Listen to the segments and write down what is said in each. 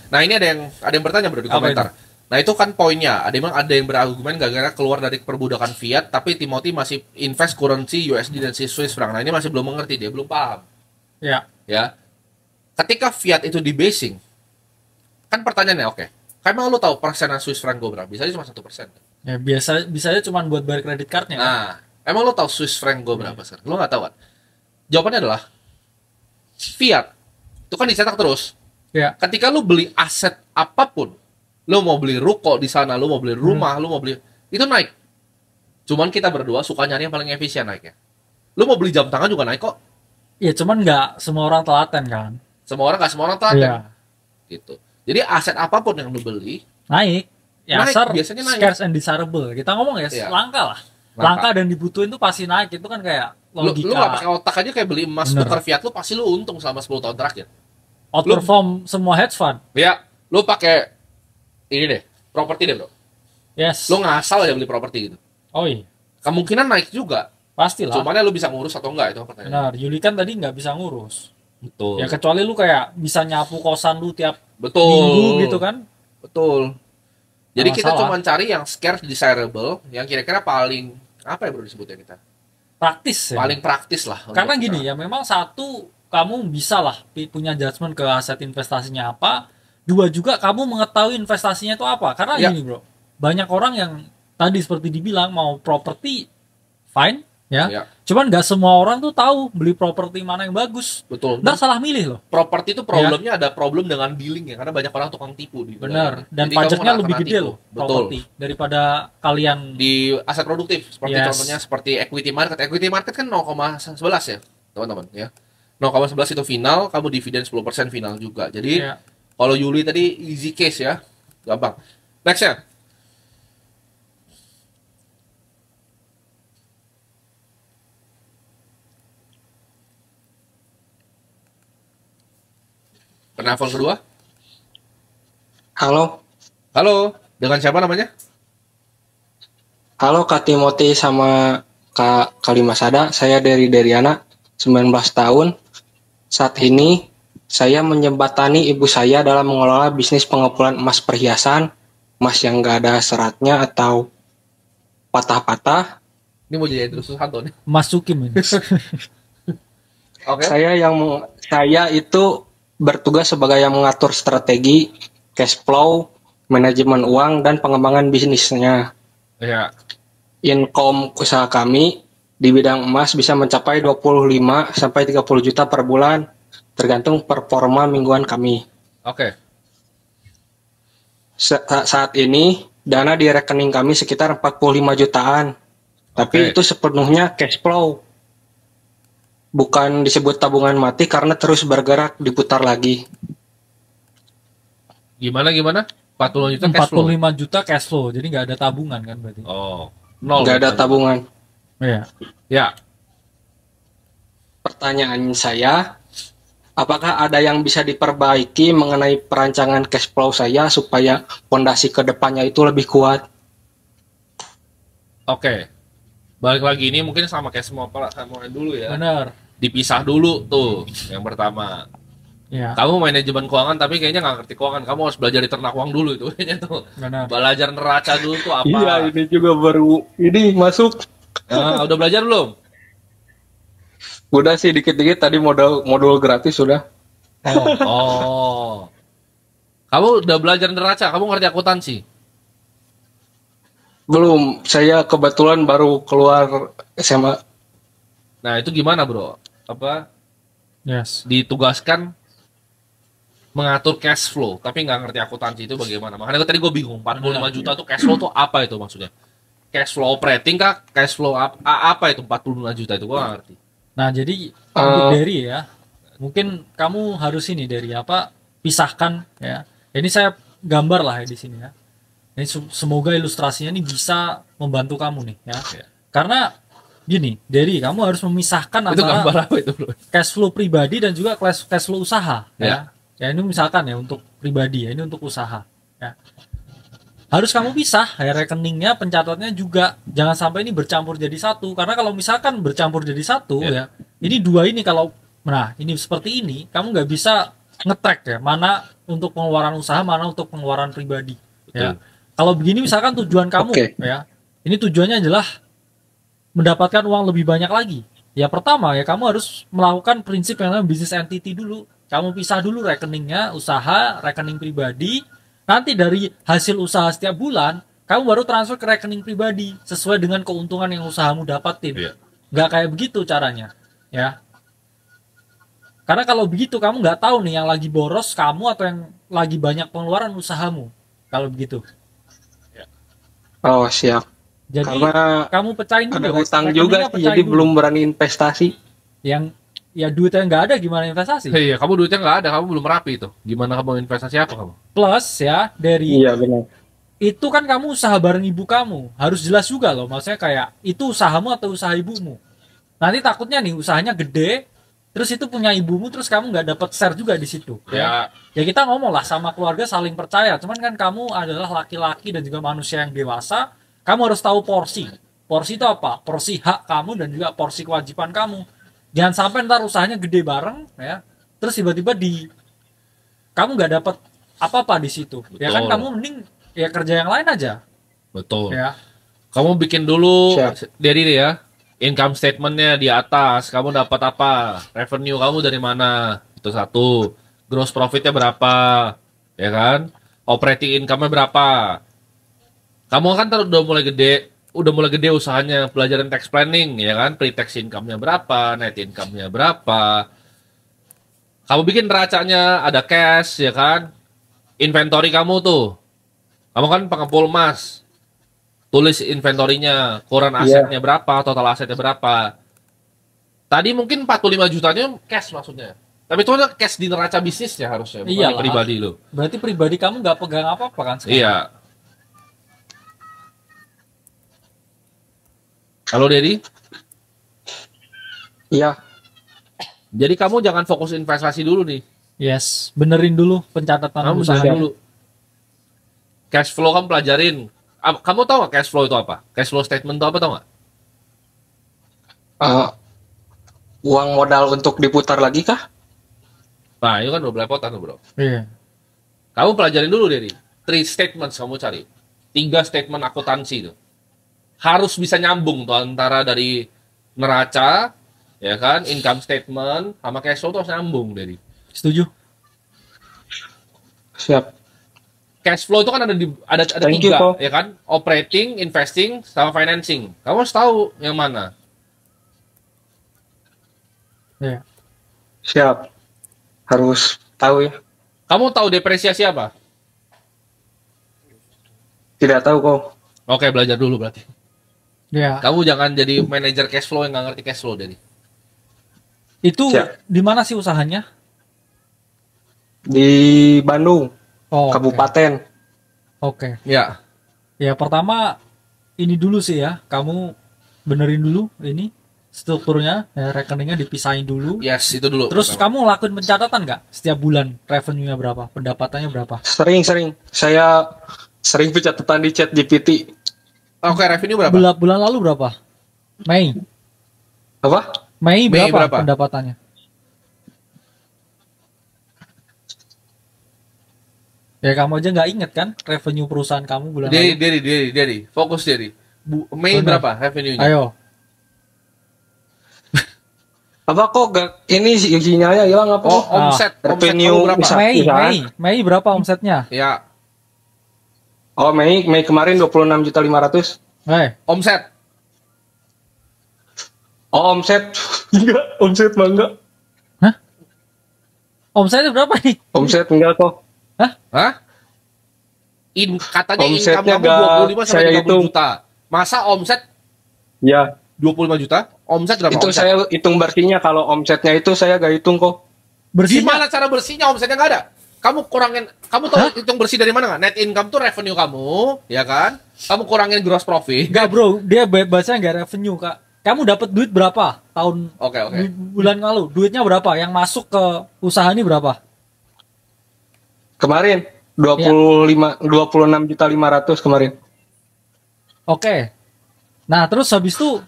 Nah, ini ada yang bertanya bro di Apa itu? komentar. Nah, itu kan poinnya. Ada yang berargumen gara-gara keluar dari perbudakan fiat, tapi Timothy masih invest currency USD dan si Swiss franc. Nah, ini masih belum mengerti, dia belum paham. Ya, Ya, ketika fiat itu di basing, kan pertanyaannya oke. Emang lu tahu persenan Swiss franc gue berapa? Bisa aja cuma 1%. ya biasa bisanya cuma buat bayar kredit cardnya kan. Nah, emang lu tahu Swiss franc gue berapa sekarang? Lu nggak tahu kan? Jawabannya adalah fiat. Itu kan dicetak terus. Ya, Ketika lu beli aset apapun, lu mau beli ruko di sana, lu mau beli rumah, lu mau beli itu naik. Cuman kita berdua suka nyari yang paling efisien naiknya. Lu mau beli jam tangan juga naik kok. ya cuman nggak semua orang telaten kan. Semua orang telaten Iya, gitu. Jadi aset apapun yang lu beli, naik. Ya naik, asal biasanya naik. scarce and desirable. Kita ngomong ya, Iya. langka lah. Langka. Langka dan dibutuhin tuh pasti naik. Itu kan kayak Lu nggak pakai logika otak aja kayak beli emas Bener. tukar fiat, lu pasti lu untung selama 10 tahun terakhir. outperform semua hedge fund. Ya, lu pakai ini deh, properti deh bro. Yes. Lu ngasal aja beli properti gitu. Oh iya, Kemungkinan naik juga. pastilah. Cuman ya lu bisa ngurus atau enggak itu pertanyaan. Benar, Yuli kan tadi nggak bisa ngurus. Betul. Ya kecuali lu kayak bisa nyapu kosan lu tiap Betul. minggu gitu kan. Betul. Jadi Nggak kita masalah. cuma cari yang scarce desirable, yang kira-kira paling apa ya bro disebutnya kita? Praktis ya. Paling praktis lah. Karena untuk gini kita. ya, memang satu kamu bisa lah punya judgement ke aset investasinya apa. Dua juga kamu mengetahui investasinya itu apa. Karena Ya. gini bro, banyak orang yang tadi seperti dibilang mau properti fine ya. Ya, Cuman nggak semua orang tuh tahu beli properti mana yang bagus. betul. Ntar salah milih loh. Properti itu problemnya ada problem dengan dealing ya, karena banyak orang tukang tipu di Benar. Dan Jadi kamu pajaknya nggak lebih kena gede tipu. loh Betul. properti daripada kalian. Di aset produktif seperti Yes. contohnya seperti equity market. Equity market kan 0,11 ya, teman-teman ya. 0,11 itu final, kamu dividen 10% final juga. Jadi Ya. kalau Yuli tadi easy case ya, gampang. Nextnya, penelpon kedua. Halo, Halo, dengan siapa namanya? halo Kak Timothy sama Kak Kalimasada. Saya dari Deriana, 19 tahun. Saat ini saya menjembatani ibu saya dalam mengelola bisnis pengepulkan emas perhiasan, emas yang nggak ada seratnya atau patah-patah. Ini mau jadi terus Susanto nih. Mas Sukim ini. Oke. Saya itu bertugas sebagai yang mengatur strategi, cash flow, manajemen uang dan pengembangan bisnisnya. Ya. Income usaha kami di bidang emas bisa mencapai 25 sampai 30 juta per bulan tergantung performa mingguan kami. Oke. Saat ini dana di rekening kami sekitar 45 jutaan. Tapi Oke. itu sepenuhnya cash flow. Bukan disebut tabungan mati karena terus bergerak diputar lagi. Gimana? 40 juta cash flow. 45 juta cash flow. Jadi nggak ada tabungan kan berarti. Oh, nol. Nggak ada tabungan. Iya. Ya. Pertanyaan saya, apakah ada yang bisa diperbaiki mengenai perancangan cash flow saya supaya fondasi kedepannya itu lebih kuat? Oke. Balik lagi ini mungkin sama kayak semua dulu ya. Benar. Dipisah dulu tuh yang pertama. Iya. Kamu manajemen keuangan tapi kayaknya nggak ngerti keuangan. Kamu harus belajar di ternak uang dulu itu kayaknya tuh. Benar. Belajar neraca dulu tuh apa. Iya, ini juga baru ini masuk. Ah, udah belajar belum? Udah sih dikit-dikit tadi modul gratis sudah. Oh. Kamu udah belajar neraca, kamu ngerti akuntansi? Belum, saya kebetulan baru keluar SMA. Nah, itu gimana, Bro? Apa Yes. ditugaskan mengatur cash flow, tapi nggak ngerti akuntansi itu bagaimana? Makanya tadi gue bingung, 45 juta tuh cash flow tuh apa itu maksudnya? Cash flow operating kah? Cash flow apa itu 45 juta itu? Gue nggak ngerti. Nah, jadi untuk dari ya, mungkin kamu harus ini dari apa? Pisahkan ya. Ini saya gambar lah ya di sini ya. Ini semoga ilustrasinya ini bisa membantu kamu nih ya. Ya. Karena gini, dari kamu harus memisahkan Itu antara gambar apa itu, Bro? cash flow pribadi dan juga cash flow usaha Ya. ya. Ya ini misalkan ya untuk pribadi ya, ini untuk usaha ya. Harus kamu pisah ya, rekeningnya, pencatatnya juga jangan sampai ini bercampur jadi satu, karena kalau misalkan bercampur jadi satu Ya. ya, ini dua ini kalau nah ini seperti ini kamu nggak bisa nge-track ya, mana untuk pengeluaran usaha, mana untuk pengeluaran pribadi. Ya. Betul. Kalau begini misalkan tujuan kamu Oke. ya, ini tujuannya adalah mendapatkan uang lebih banyak lagi. Ya pertama ya kamu harus melakukan prinsip yang namanya business entity dulu. Kamu pisah dulu rekeningnya, usaha, rekening pribadi. Nanti dari hasil usaha setiap bulan, kamu baru transfer ke rekening pribadi sesuai dengan keuntungan yang usahamu dapatin. Iya. Nggak kayak begitu caranya, ya. Karena kalau begitu kamu nggak tahu nih yang lagi boros kamu atau yang lagi banyak pengeluaran usahamu. Kalau begitu. Oh, siap. Jadi Karena kamu pecahin dulu. ada hutang rekeningnya juga sih, pecahin jadi dulu. belum berani investasi. Yang ya duitnya nggak ada gimana investasi? Iya, kamu duitnya nggak ada, kamu belum rapi itu. Gimana kamu investasi apa kamu? Plus ya dari Iya, benar. itu kan kamu usaha bareng ibu kamu harus jelas juga loh. Maksudnya kayak itu usahamu atau usaha ibumu. Nanti takutnya nih usahanya gede, terus itu punya ibumu, terus kamu nggak dapat share juga di situ. Ya, Ya kita ngomong lah sama keluarga saling percaya. Cuman kan kamu adalah laki-laki dan juga manusia yang dewasa. Kamu harus tahu porsi. Porsi itu apa? Porsi hak kamu dan juga porsi kewajiban kamu. Jangan sampai ntar usahanya gede bareng, ya. Terus tiba-tiba kamu nggak dapat apa-apa di situ. Ya kan Betul. kamu mending ya kerja yang lain aja. betul. Ya. Kamu bikin dulu Siap. dari ini ya, income statementnya di atas. Kamu dapat apa? Revenue kamu dari mana? Itu satu. Gross profitnya berapa? Ya kan? Operating income-nya berapa? Kamu kan udah mulai gede usahanya, pelajaran tax planning, ya kan? Pre-tax income-nya berapa? Net income-nya berapa? Kamu bikin neracanya ada cash, ya kan? Inventory kamu tuh. Kamu kan pengepul emas. Tulis inventorinya, koran asetnya berapa, total asetnya berapa. Tadi mungkin 45 jutanya cash maksudnya. Tapi itu ada cash di neraca bisnisnya harusnya, bukan di Iyalah. pribadi lo. Berarti pribadi kamu nggak pegang apa-apa kan sekarang? Iya. Halo Dedi, Iya, jadi kamu jangan fokus investasi dulu nih. Yes, benerin dulu pencatatan Kamu usaha usaha dulu. Cash flow kamu pelajarin. Kamu tahu nggak cash flow itu apa? Cash flow statement itu apa, tahu nggak? eh, uang modal untuk diputar lagi kah? Nah, itu kan udah belepotan tuh, bro. Iya. Kamu pelajarin dulu Dedi. 3 statements kamu cari. 3 statement akuntansi itu. Harus bisa nyambung tuh antara dari neraca, ya kan, income statement sama cash flow tuh harus nyambung Dedi. Setuju? Siap. Cash flow itu kan ada Thank you, 3, Ko. ya kan? Operating, investing, sama financing. Kamu harus tahu yang mana. Iya. Siap. Harus tahu ya. Kamu tahu depresiasi apa? Tidak tahu kok. Oke, belajar dulu berarti. Iya. Kamu jangan jadi manajer cash flow yang nggak ngerti cash flow Dedi. Itu Siap. di mana sih usahanya? Di Bandung, Oh, kabupaten. Oke. Ya. Ya pertama ini dulu sih ya, kamu benerin dulu ini strukturnya, ya, rekeningnya dipisahin dulu. Yes, itu dulu. Terus pertama. kamu lakuin pencatatan nggak setiap bulan revenue-nya berapa, pendapatannya berapa? Sering. Saya sering pencatatan di chat GPT. Oke, revenue berapa? Bulan lalu berapa? Mei Apa? Mei Mei berapa berapa? pendapatannya? Ya kamu aja nggak inget kan revenue perusahaan kamu bulan lalu? Dedi, fokus Dedi. Mei Benar. berapa revenue-nya? Ayo. Apa kok gak ini sinyalnya hilang apa? Oh, kok? omset revenue kamu berapa? bisa. Mei berapa omsetnya? Ya, Oh, Mei kemarin 26.500.000. omset. Oh, omset. Enggak, omset mah enggak. Omsetnya berapa nih? Omset enggak kok. Hah? Katanya Omsetnya income kamu nggak 25 sampai saya 30 hitung. juta. Masa omset Ya, 25 juta? Omset berapa? itu omset? saya hitung bersihnya. Kalau omsetnya itu saya gak hitung kok. Bersihnya Gimana cara bersihnya? Omsetnya nggak ada. Kamu tahu hitung bersih dari mana nggak? Net income tuh revenue kamu, ya kan? Kamu kurangin gross profit. enggak bro, dia bahasanya enggak revenue kak. Kamu dapat duit berapa tahun Oke. bulan lalu? Duitnya berapa? Yang masuk ke usaha ini berapa? Kemarin 26.500.000 kemarin. Oke. Nah terus habis itu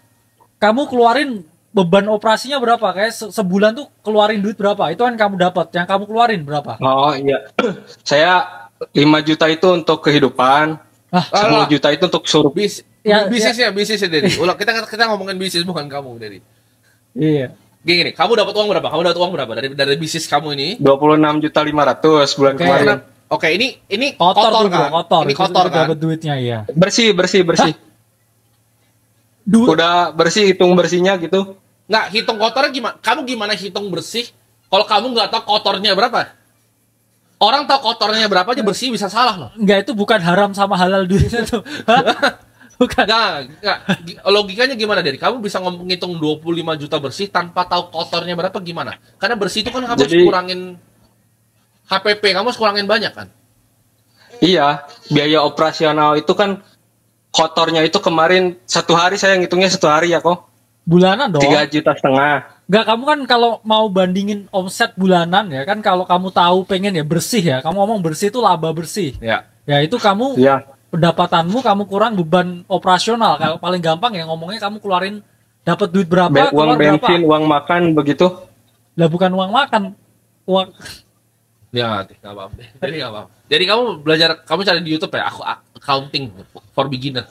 kamu keluarin beban operasinya berapa? Kayak sebulan tuh keluarin duit berapa? Itu kan kamu dapat, yang kamu keluarin berapa? Oh iya, saya 5 juta itu untuk kehidupan, Ah, 10 juta itu untuk suruh. Ya, bisnisnya Dedi. Ulang, kita ngomongin bisnis bukan kamu Dedi. iya. Gini, kamu dapat uang berapa? Kamu dapat uang berapa dari bisnis kamu ini? 26.500.000 bulan Oke. kemarin. Oke, ini Kotor tuh, kan? bro, kotor. Ini Itu kotor kan? dapat duitnya, iya. Bersih. Udah bersih, hitung bersihnya gitu. Nggak, hitung kotornya gimana? Kamu gimana hitung bersih? Kalau kamu nggak tahu kotornya berapa? Orang tahu kotornya berapa aja bersih bisa salah loh. Enggak, itu bukan haram sama halal duitnya tuh. Bukan. Nggak. Logikanya gimana dari? Kamu bisa ngitung 25 juta bersih tanpa tahu kotornya berapa gimana? Karena bersih itu kan kamu harus Jadi- kurangin HPP, kamu harus kurangin banyak kan? Iya, biaya operasional itu kan kotornya itu kemarin 1 hari saya ngitungnya 1 hari ya kok. Bulanan dong. 3,5 juta. Enggak, kamu kan kalau mau bandingin omset bulanan ya kan, kalau kamu tahu pengen ya bersih ya, kamu ngomong bersih itu laba bersih. Ya. Ya itu kamu Iya. pendapatanmu kamu kurang beban operasional. Kalau paling gampang ya ngomongnya kamu keluarin dapat duit berapa, Uang keluar bensin, berapa. uang makan begitu. Lah bukan uang makan. Uang Ya, nggak apa-apa. Jadi nggak apa-apa. Jadi kamu belajar, kamu cari di YouTube ya, accounting for beginner.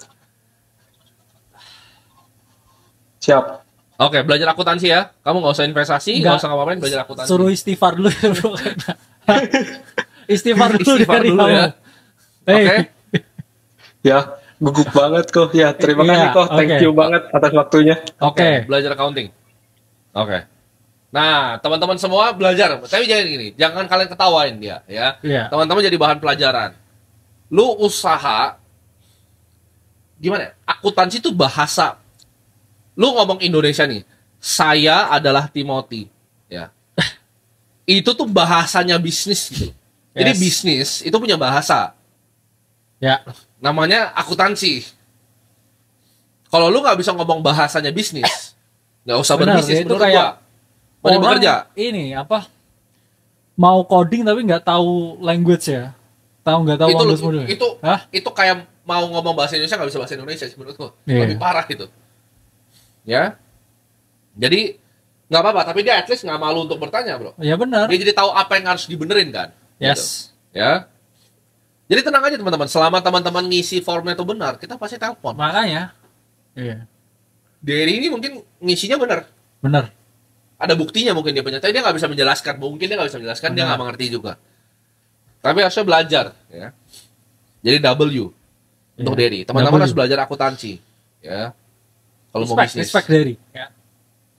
Siap. Oke, belajar akuntansi ya. Kamu nggak usah investasi, nggak Nggak. usah ngapain, belajar akuntansi. suruh istighfar dulu ya, bro. Istighfar dulu Istighfar dari dulu kamu. ya. Hey. Oke. Ya, gugup banget kok. Ya, terima Iya, kasih kok. Thank oke. you banget atas waktunya. Oke. Belajar accounting. Oke. Nah, teman-teman semua belajar. Tapi jangan gini, jangan kalian ketawain dia, ya. Iya. Teman-teman jadi bahan pelajaran. Lu usaha, gimana ya? Akuntansi itu bahasa. Lu ngomong Indonesia nih, saya adalah Timothy, ya. Itu tuh bahasanya bisnis gitu. Jadi Yes. bisnis itu punya bahasa. Ya. Namanya akuntansi. Kalau lu nggak bisa ngomong bahasanya bisnis, nggak usah Benar, berbisnis ya, itu menurut kayak gua. Mending bekerja. ini apa? Mau coding tapi nggak tahu language ya. Nggak tahu Itu language modul. Hah? itu kayak mau ngomong bahasa Indonesia nggak bisa bahasa Indonesia sih menurut gua. Iya. Lebih parah itu. Ya. Jadi nggak apa-apa, tapi dia at least nggak malu untuk bertanya, bro. Ya benar. Dia jadi tahu apa yang harus dibenerin kan. Yes. Gitu. Ya. Jadi tenang aja teman-teman, selama teman-teman ngisi formnya itu benar, kita pasti telepon. Makanya. Iya. Dari ini mungkin ngisinya benar. Benar. Ada buktinya mungkin dia punya, tapi dia nggak bisa menjelaskan. Mungkin dia nggak bisa menjelaskan, dia Benar. nggak mengerti juga. Tapi harusnya belajar, ya. Jadi W untuk Iya. Derry. Teman-teman W. harus belajar akuntansi, ya. Kalau mau bisnis. Respect dari. Ya.